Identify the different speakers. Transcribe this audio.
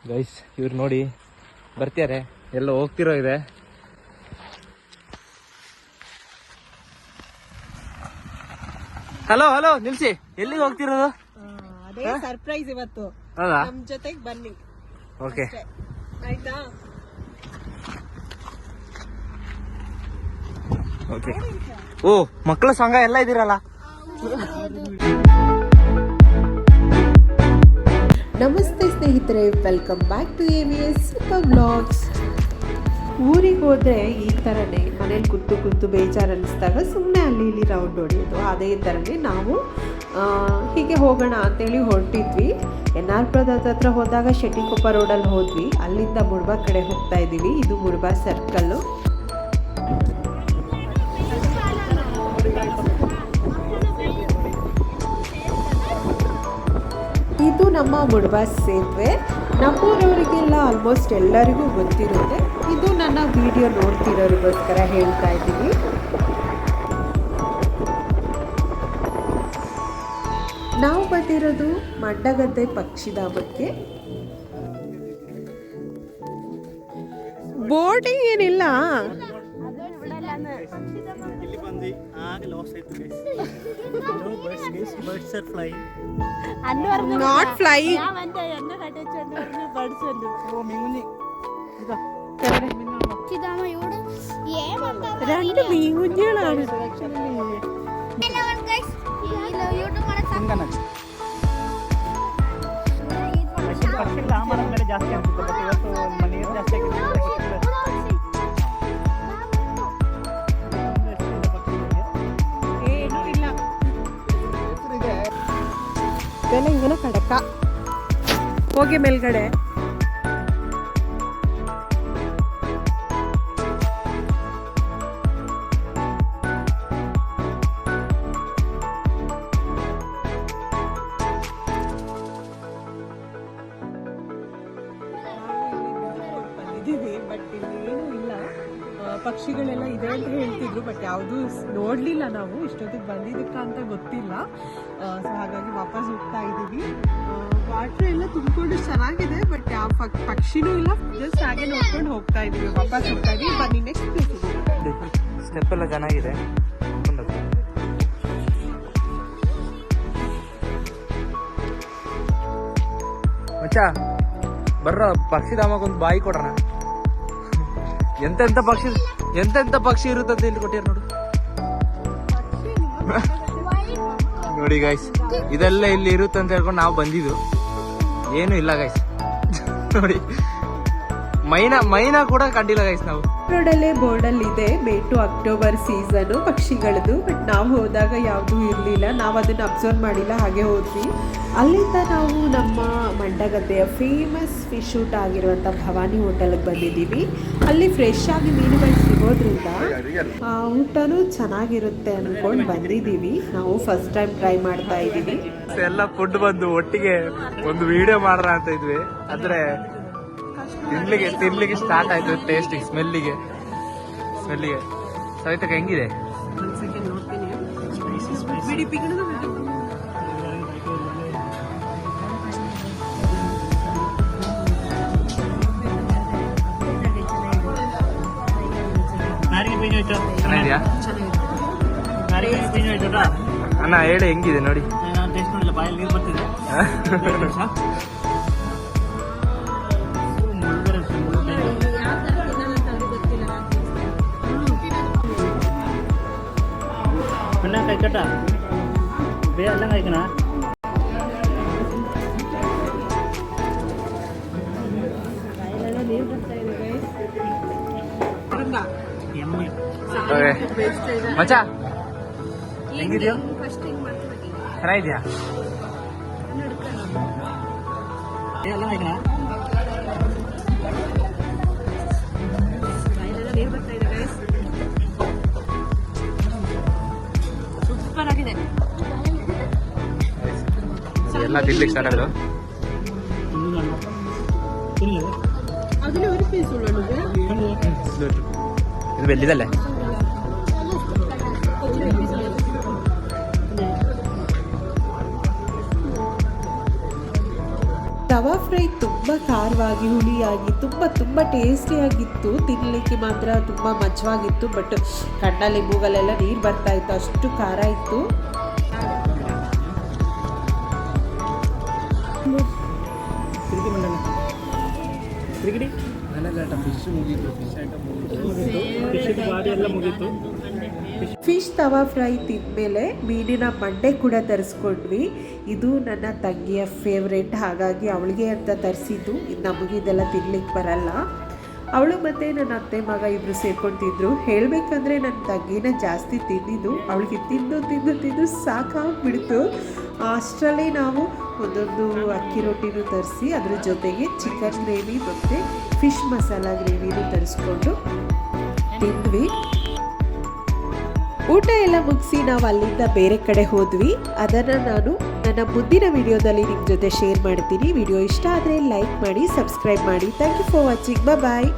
Speaker 1: Guys ಇವ್ರು ನೋಡಿ ಬರ್ತಾರೆ, ಎಲ್ಲ ಹೋಗ್ತಿರೋ ಇದೆ. ಹಲೋ ಹಲೋ ನಿಲ್ಸಿ, ಎಲ್ಲಿಗೆ ಹೋಗ್ತಿರೋದು?
Speaker 2: ಅದೇ ಸರ್ಪ್ರೈಸ್ ಇವತ್ತು.
Speaker 1: ಹೌದಾ?
Speaker 2: ನಮ್ ಜೊತೆಗೆ ಬನ್ನಿ.
Speaker 1: ಓಕೆ
Speaker 2: ಆಯ್ತಾ?
Speaker 1: ಓಕೆ. ಓ ಮಕ್ಕಳ ಸಂಘ ಎಲ್ಲ ಇದ್ದೀರಲ್ಲ.
Speaker 2: ನಮಸ್ತೆ ಸ್ನೇಹಿತರೆ, welcome back to AVS super vlogs. ಊರಿಗೆ ಹೋದರೆ ಈ ಥರನೇ ಮನೇಲಿ ಕೂತು ಬೇಜಾರು ಅನ್ನಿಸ್ದಾಗ ಸುಮ್ಮನೆ ಅಲ್ಲಿ ಇಲ್ಲಿ ರೌಂಡ್ ಹೊಡೆಯೋದು. ಅದೇ ಥರನೇ ನಾವು ಹೀಗೆ ಹೋಗೋಣ ಅಂತೇಳಿ ಹೊರಟಿದ್ವಿ. NR ಪುರದ ಹತ್ರ ಹೋದಾಗ ಶೆಟ್ಟಿಕೊಪ್ಪ ರೋಡಲ್ಲಿ ಹೋದ್ವಿ. ಅಲ್ಲಿಂದ ಮುಳ್ಬಾ ಕಡೆ ಹೋಗ್ತಾ ಇದ್ದೀವಿ. ಇದು ಮುಳ್ಬಾ ಸರ್ಕಲ್ಲು. ಇದು ನಮ್ಮ ಮುಳ್ಬಾ ಸೇತುವೆ. ನಮ್ಮೂರವರಿಗೆಲ್ಲ ಆಲ್ಮೋಸ್ಟ್ ಎಲ್ಲರಿಗೂ ಗೊತ್ತಿರುತ್ತೆ. ಇದು ನನ್ನ ವಿಡಿಯೋ ನೋಡ್ತಿರೋರಿಗೋಸ್ಕರ ಹೇಳ್ತಾ ಇದ್ದೀವಿ. ನಾವು ಬಂದಿರೋದು ಮಂಡಗದ್ದೆ ಪಕ್ಷಿಧಾಮಕ್ಕೆ. ಬೋಟಿಂಗ್ ಏನಿಲ್ಲ, not flying. രണ്ട് മീൻകുഞ്ഞുങ്ങളാണ്. ಇದೆಲ್ಲ ಇങ്ങനെ കിടക്കാം. ಹೋಗಿ ಮೇಲ್ಗಡೆ. ಬಟ್ ಇಲ್ಲಿ ಏನೂ ಇಲ್ಲ, ಪಕ್ಷಿಗಳೆಲ್ಲ ಇದೆ ಅಂತ ಹೇಳ್ತಿದ್ರು. ಬಟ್ ಯಾವುದೂ ನೋಡಲಿಲ್ಲ ನಾವು. ಇಷ್ಟೊತ್ತಿಗೆ ಬಂದಿದ್ದಕ್ಕ ಅಂತ ಗೊತ್ತಿಲ್ಲ. ಸೊ ಹಾಗಾಗಿ ವಾಪಸ್ ಹೋಗ್ತಾ ಇದ್ದೀವಿ. ವಾಟರ್ ಎಲ್ಲ ತುಂಬಿಕೊಂಡು ಚೆನ್ನಾಗಿದೆ, ಬಟ್ ಯಾವ ಪಕ್ಷಿನೂ ಇಲ್ಲ. ಜಸ್ಟ್ ಹಾಗೆ ನೋಡ್ಕೊಂಡು ಹೋಗ್ತಾ ಇದ್ದೀವಿ. ವಾಪಸ್ ಹೋಗ್ತಾ ಇದ್ದೀವಿ. ಬನ್ನಿ ನೆಕ್ಸ್ಟ್ ಪ್ಲೇಸ್.
Speaker 1: ಸ್ಟೆಪ್ ಎಲ್ಲ ಚೆನ್ನಾಗಿದೆ. ಮಚ್ಚಾ ಬರ್ರ, ಪಕ್ಷಿಧಾಮಕ್ಕೊಂದು ಬಾಯಿ ಕೊಡೋಣ. ಎಂತೆಂತ ಪಕ್ಷಿ ಇರುತ್ತಂತ ಇಲ್ಲಿ ಕೊಟ್ಟಿರ ನೋಡು. ನೋಡಿ ಗೈಸ್, ಇದೆಲ್ಲ ಇಲ್ಲಿ ಇರುತ್ತೆ ಅಂತ ಹೇಳ್ಕೊಂಡು ನಾವು ಬಂದಿದ್ದು. ಏನು ಇಲ್ಲ ಗೈಸ್. ನೋಡಿ ಮೈನಾ ಕೂಡ ಕಂಡಿಲ್ಲ ಗೈಸ್ ನಾವು.
Speaker 2: ರೋಡಲ್ಲೇ ಬೋರ್ಡಲ್ಲಿ ಇದೆ ಮೇ ಟು ಅಕ್ಟೋಬರ್ ಸೀಸನ್ ಪಕ್ಷಿಗಳದ್ದು. ಬಟ್ ನಾವು ಹೋದಾಗ ಯಾವುದೂ ಇರಲಿಲ್ಲ. ನಾವು ಅದನ್ನು ಅಬ್ಸರ್ವ್ ಮಾಡಿಲ್ಲ, ಹಾಗೆ ಹೋದ್ವಿ. ಅಲ್ಲಿಂದ ನಾವು ನಮ್ಮ ಮಂಡಗದ್ದೆಯ ಫೇಮಸ್ ಫಿಶ್ ಊಟ ಆಗಿರುವಂಥ ಭವಾನಿ ಹೋಟೆಲ್ಗೆ ಬಂದಿದ್ದೀವಿ. ಅಲ್ಲಿ ಫ್ರೆಶ್ ಆಗಿ ಮೀನುಗಳು ಸಿಗೋದ್ರಿಂದ ಊಟನೂ ಚೆನ್ನಾಗಿರುತ್ತೆ ಅಂದ್ಕೊಂಡು ಬಂದಿದ್ದೀವಿ. ನಾವು ಫಸ್ಟ್ ಟೈಮ್ ಟ್ರೈ ಮಾಡ್ತಾ ಇದ್ದೀವಿ.
Speaker 1: ಎಲ್ಲ ಫುಡ್ ಬಂದು ಒಟ್ಟಿಗೆ ಒಂದು ವಿಡಿಯೋ ಮಾಡೋಣ ಅಂತ ಇದ್ವಿ. ಆದ್ರೆ ತಿನ್ಲಿಕ್ಕೆ ಸ್ಟಾರ್ಟ್ ಆಯ್ತು. ಟೇಸ್ಟಿಗೆ ಸ್ಮೆಲ್ಲಿಗೆ ಸವಿತಕ್ಕೆ ಹೆಂಗಿದೆ? ಚೆನ್ನಾಗಿದ್ಯಾ ಅಣ್ಣ? ಹೇಳಿ ಹೆಂಗಿದೆ ನೋಡಿ.
Speaker 3: കഴിക്കട്ട എല്ലാം കഴിക്കണ.
Speaker 1: ಮಚ್ಚಾ ಹೆಂಗಿದ್ಯೋ? ಚೆನ್ನಾಗಿದ್ಯಾ?
Speaker 3: എല്ലാം കഴിക്കണ.
Speaker 1: ಎಲ್ಲ ತಿನ್ಲಿಕ್ಕೆ ಸ್ಟಾರ್ಟ್ ಆಗೋದು. ഇത് വലുതല്ലേ?
Speaker 2: ತವಾ ಫ್ರೈ ತುಂಬ ಖಾರವಾಗಿ ಹುಳಿಯಾಗಿ ತುಂಬ ಟೇಸ್ಟಿಯಾಗಿತ್ತು. ತಿನ್ನಲಿಕ್ಕೆ ಮಾತ್ರ ತುಂಬ ಮಜವಾಗಿತ್ತು. ಬಟ್ ಕಣ್ಣಲ್ಲಿ ಮೂಗಲೆಲ್ಲ ನೀರು ಬರ್ತಾ ಇತ್ತು, ಅಷ್ಟು ಖಾರ ಇತ್ತು.
Speaker 3: ಕ್ರಿಕೆಟಿ ಫಿಶ್ ಮುಗೀತು, ಫಿಶ್ ಬಾಡಿ ಎಲ್ಲ ಮುಗೀತು.
Speaker 2: ಫಿಶ್ ತವಾ ಫ್ರೈ ತಿಂದಮೇಲೆ ಮೀನಿನ ಮಂಡೆ ಕೂಡ ತರಿಸ್ಕೊಂಡ್ವಿ. ಇದು ನನ್ನ ತಂಗಿಯ ಫೇವ್ರೇಟ್, ಹಾಗಾಗಿ ಅವಳಿಗೆ ಅಂತ ತರಿಸಿದ್ದು. ಇದು ನಮಗೆ ಇದೆಲ್ಲ ತಿನ್ಲಿಕ್ಕೆ ಬರಲ್ಲ. ಅವಳು ಮತ್ತು ನನ್ನ ಅತ್ತೆ ಮಗ ಇಬ್ಬರು ಸೇರ್ಕೊಂಡು ತಿಂದರು. ಹೇಳಬೇಕಂದ್ರೆ ನನ್ನ ತಂಗಿನ ಜಾಸ್ತಿ ತಿಂದಿದ್ದು, ಅವಳಿಗೆ ತಿಂದು ಸಾಕಾಗ್ಬಿಡ್ತು. ಅಷ್ಟರಲ್ಲಿ ನಾವು ಒಂದೊಂದು ಅಕ್ಕಿ ರೊಟ್ಟಿನೂ ತರಿಸಿ ಅದ್ರ ಜೊತೆಗೆ ಚಿಕನ್ ಗ್ರೇವಿ ಮತ್ತು ಫಿಶ್ ಮಸಾಲ ಗ್ರೇವಿನೂ ತರಿಸ್ಕೊಂಡು ತಿಂದ್ವಿ. ಊಟ ಎಲ್ಲ ಮುಗಿಸಿ ನಾವು ಅಲ್ಲಿಂದ ಬೇರೆ ಕಡೆ ಹೋದ್ವಿ. ಅದನ್ನು ನಾನು ನನ್ನ ಮುಂದಿನ ವಿಡಿಯೋದಲ್ಲಿ ನಿಮ್ಮ ಜೊತೆ ಶೇರ್ ಮಾಡ್ತೀನಿ. ವಿಡಿಯೋ ಇಷ್ಟ ಆದರೆ ಲೈಕ್ ಮಾಡಿ, ಸಬ್ಸ್ಕ್ರೈಬ್ ಮಾಡಿ. Thank you for watching. Bye.